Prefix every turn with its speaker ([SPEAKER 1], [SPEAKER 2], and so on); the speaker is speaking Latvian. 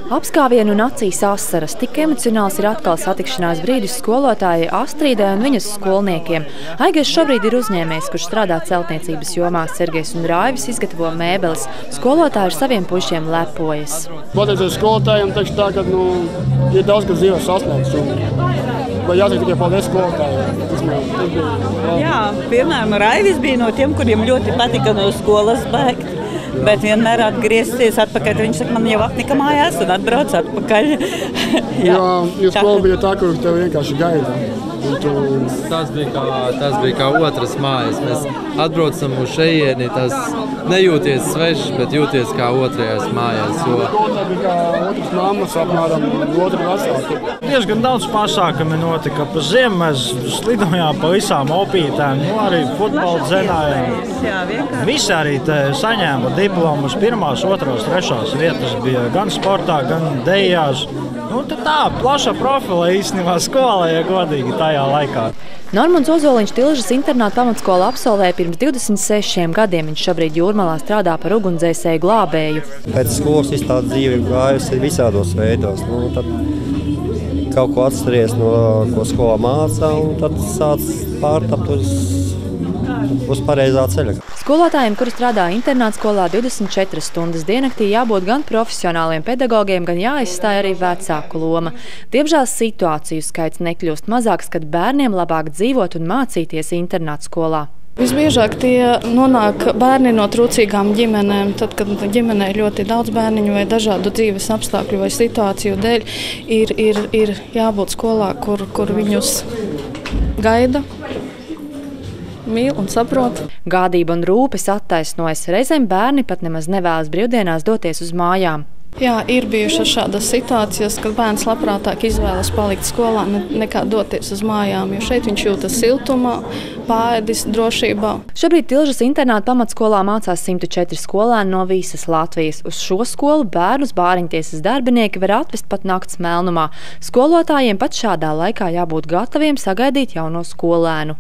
[SPEAKER 1] Apskāvienu un acīs asaras. Tik emocionāls ir atkal satikšanās brīdis skolotājai Astrīdai un viņas skolniekiem. Aigars šobrīd ir uzņēmējs, kurš strādā celtniecības jomā. Sergejs un Raivis izgatavo mēbeles. Skolotāji ar saviem puišiem lepojas.
[SPEAKER 2] Pateicoties skolotājiem, teikšu tā, ka ir daudz, kas dzīvē sasniegts. Vai jāsaka tikai paldies skolotājiem?
[SPEAKER 3] Jā, piemēram, Raivis bija no tiem, kuriem ļoti patika no skolas bēgt. Bet vienmēr atgriezties atpakaļ. Viņš saka, man jau apnika mājās un atbrauc atpakaļ.
[SPEAKER 2] Jā, jo skola bija tā, kur tev vienkārši gaida.
[SPEAKER 4] Tas bija kā otras mājas. Mēs atbraucam uz šejieni, tas nejūties svešs, bet jūties kā otrajās mājās.
[SPEAKER 2] Tā bija kā otras mammas, apmēram otra vecāka.
[SPEAKER 5] Diezgan daudz pasākumi notika. Pa ziemu mēs slidojām pa visām opītēm, arī futbolu dzenājām. Visi arī saņēma diplomus, 1., 2., 3. vietas bija gan sportā, gan dejās. Tā plaša profila īstenībā skolā, ja godīgi tajā laikā.
[SPEAKER 1] Normunds Ozoliņš Tilžas internāta pamatskolu absolvēja pirms 26 gadiem. Viņš šobrīd Jūrmalā strādā par ugunsdzēsēju glābēju.
[SPEAKER 6] Pēc skolas tā dzīve gājusi visādos veidos. Tad kaut ko atceries, ko skolā mācā, un tad sāc pārtapt uz pareizā ceļa.
[SPEAKER 1] Skolotājiem, kuri strādā internātskolā 24 stundas diennaktī, jābūt gan profesionāliem pedagogiem, gan jāizstāj arī vecāku loma. Diemžēl situāciju skaits nekļūst mazāks, kad bērniem labāk dzīvot un mācīties internātskolā.
[SPEAKER 7] Visbiežāk tie nonāk bērni no trūcīgām ģimenēm. Tad, kad ģimenē ir ļoti daudz bērniņu vai dažādu dzīves apstākļu vai situāciju dēļ, ir jābūt skolā, kur viņus gaida, mīl un saprot.
[SPEAKER 1] Gādība un rūpes attaisnojas. Reizēm bērni pat nemaz nevēlas brīvdienās doties uz mājām.
[SPEAKER 7] Jā, ir bijušas šādas situācijas, kad bērns labprātāk izvēlas palikt skolā nekā doties uz mājām, jo šeit viņš jūtas siltumā, pāēdis, drošībā.
[SPEAKER 1] Šobrīd Tilžas internāta pamatskolā mācās 104 skolēni no visas Latvijas. Uz šo skolu bērnus bāriņtiesas darbinieki var atvest pat nakts melnumā. Skolotājiem pat šādā laikā jābūt gataviem sagaidīt jauno skolēnu.